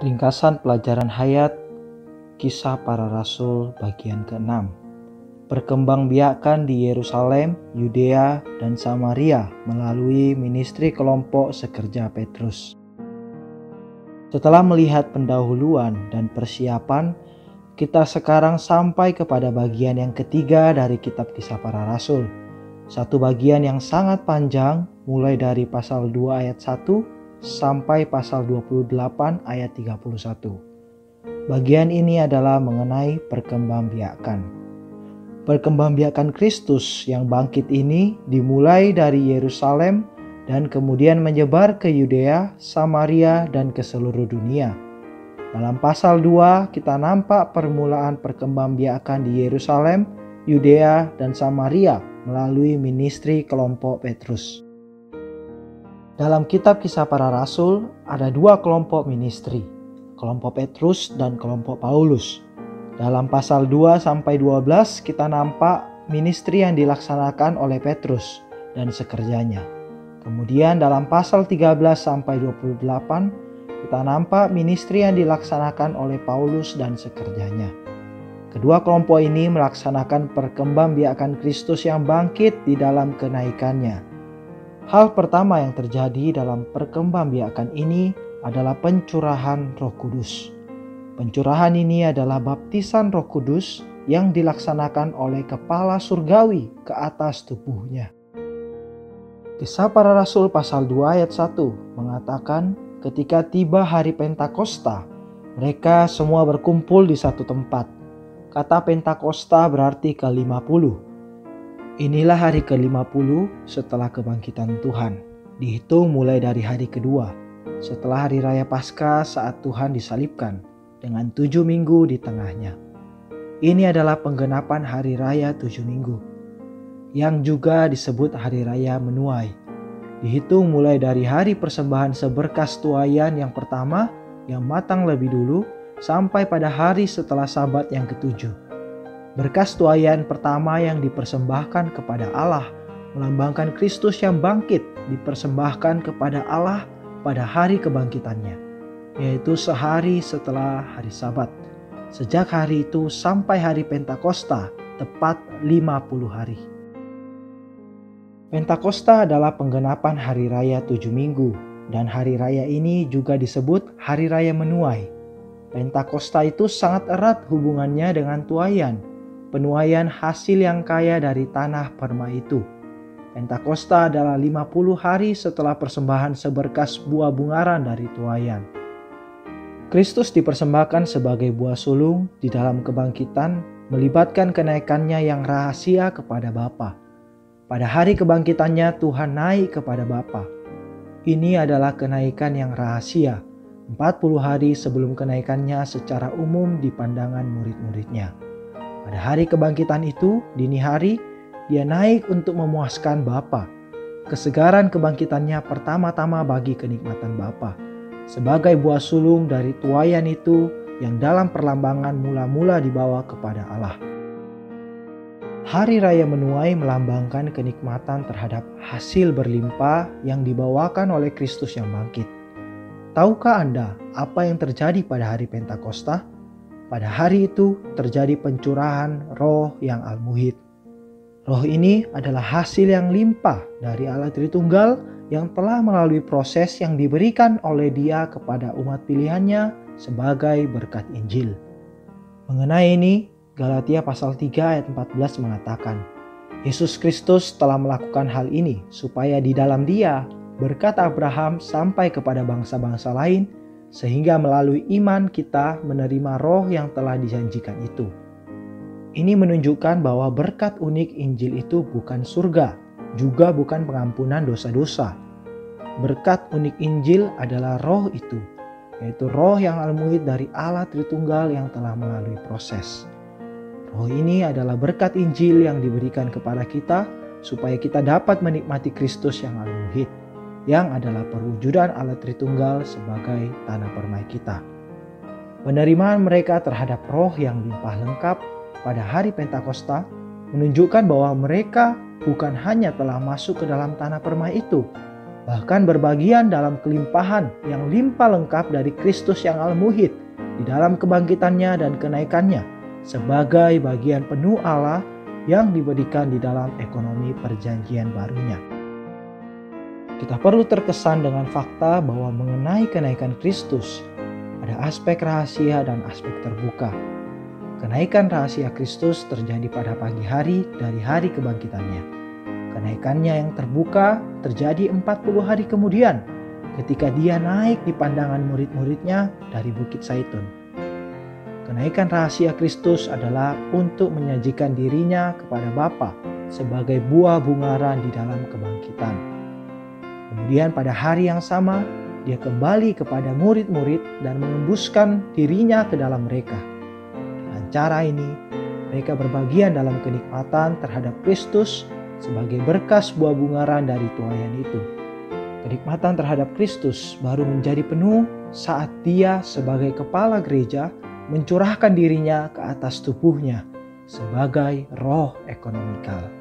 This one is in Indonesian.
Ringkasan pelajaran hayat Kisah Para Rasul bagian ke-6. Perkembangbiakan di Yerusalem, Yudea, dan Samaria melalui ministri kelompok sekerja Petrus. Setelah melihat pendahuluan dan persiapan, kita sekarang sampai kepada bagian yang ketiga dari kitab Kisah Para Rasul. Satu bagian yang sangat panjang, mulai dari pasal 2 ayat 1 sampai pasal 28 ayat 31. Bagian ini adalah mengenai perkembangbiakan. Perkembangbiakan Kristus yang bangkit ini dimulai dari Yerusalem dan kemudian menyebar ke Yudea, Samaria, dan ke seluruh dunia. Dalam pasal 2 kita nampak permulaan perkembangbiakan di Yerusalem, Yudea, dan Samaria melalui ministri kelompok Petrus. Dalam kitab Kisah Para Rasul ada dua kelompok ministri, kelompok Petrus dan kelompok Paulus. Dalam pasal 2 sampai 12 kita nampak ministri yang dilaksanakan oleh Petrus dan sekerjanya. Kemudian dalam pasal 13 sampai 28 kita nampak ministri yang dilaksanakan oleh Paulus dan sekerjanya. Kedua kelompok ini melaksanakan perkembangbiakan Kristus yang bangkit di dalam kenaikannya. Hal pertama yang terjadi dalam perkembangbiakan ini adalah pencurahan Roh Kudus. Pencurahan ini adalah baptisan Roh Kudus yang dilaksanakan oleh kepala surgawi ke atas tubuhnya. Kisah Para Rasul pasal 2 ayat 1 mengatakan, ketika tiba hari Pentakosta, mereka semua berkumpul di satu tempat. Kata Pentakosta berarti ke-50. Inilah hari ke-50 setelah kebangkitan Tuhan, dihitung mulai dari hari kedua, setelah hari raya Paskah saat Tuhan disalibkan, dengan 7 minggu di tengahnya. Ini adalah penggenapan hari raya 7 minggu, yang juga disebut hari raya menuai. Dihitung mulai dari hari persembahan seberkas tuaian yang pertama, yang matang lebih dulu, sampai pada hari setelah Sabat yang ke-7. Berkas tuaian pertama yang dipersembahkan kepada Allah melambangkan Kristus yang bangkit dipersembahkan kepada Allah pada hari kebangkitannya, yaitu sehari setelah hari Sabat. Sejak hari itu sampai hari Pentakosta, tepat 50 hari. Pentakosta adalah penggenapan hari raya 7 minggu, dan hari raya ini juga disebut hari raya menuai. Pentakosta itu sangat erat hubungannya dengan tuaian, penuaian hasil yang kaya dari tanah permai itu. Pentakosta adalah 50 hari setelah persembahan seberkas buah bungaran dari tuaian. Kristus dipersembahkan sebagai buah sulung di dalam kebangkitan, melibatkan kenaikannya yang rahasia kepada Bapa. Pada hari kebangkitannya Tuhan naik kepada Bapa. Ini adalah kenaikan yang rahasia, 40 hari sebelum kenaikannya secara umum di pandangan murid-muridnya. Pada hari kebangkitan itu, dini hari, dia naik untuk memuaskan Bapa. Kesegaran kebangkitannya pertama-tama bagi kenikmatan Bapa. Sebagai buah sulung dari tuaian itu yang dalam perlambangan mula-mula dibawa kepada Allah. Hari raya menuai melambangkan kenikmatan terhadap hasil berlimpah yang dibawakan oleh Kristus yang bangkit. Tahukah Anda apa yang terjadi pada hari Pentakosta? Pada hari itu terjadi pencurahan Roh yang Al-Muhid. Roh ini adalah hasil yang limpah dari Allah Tritunggal yang telah melalui proses yang diberikan oleh Dia kepada umat pilihannya sebagai berkat Injil. Mengenai ini, Galatia pasal 3 ayat 14 mengatakan, Yesus Kristus telah melakukan hal ini supaya di dalam Dia berkat Abraham sampai kepada bangsa-bangsa lain, sehingga melalui iman kita menerima roh yang telah dijanjikan itu. Ini menunjukkan bahwa berkat unik Injil itu bukan surga, juga bukan pengampunan dosa-dosa. Berkat unik Injil adalah roh itu, yaitu roh yang al-muhid dari Allah Tritunggal yang telah melalui proses. Roh ini adalah berkat Injil yang diberikan kepada kita supaya kita dapat menikmati Kristus yang al-muhid, yang adalah perwujudan Allah Tritunggal sebagai tanah permai kita. Penerimaan mereka terhadap roh yang limpah lengkap pada hari Pentakosta menunjukkan bahwa mereka bukan hanya telah masuk ke dalam tanah permai itu, bahkan berbagian dalam kelimpahan yang limpah lengkap dari Kristus yang al-muhid di dalam kebangkitannya dan kenaikannya sebagai bagian penuh Allah yang diberikan di dalam ekonomi perjanjian barunya. Kita perlu terkesan dengan fakta bahwa mengenai kenaikan Kristus ada aspek rahasia dan aspek terbuka. Kenaikan rahasia Kristus terjadi pada pagi hari dari hari kebangkitannya. Kenaikannya yang terbuka terjadi 40 hari kemudian ketika dia naik di pandangan murid-muridnya dari Bukit Zaitun. Kenaikan rahasia Kristus adalah untuk menyajikan dirinya kepada Bapa sebagai buah bungaran di dalam kebangkitan. Kemudian pada hari yang sama, dia kembali kepada murid-murid dan mengembuskan dirinya ke dalam mereka. Dengan cara ini, mereka berbagian dalam kenikmatan terhadap Kristus sebagai berkas buah bungaran dari tuaian itu. Kenikmatan terhadap Kristus baru menjadi penuh saat dia sebagai kepala gereja mencurahkan dirinya ke atas tubuhnya sebagai roh ekonomikal.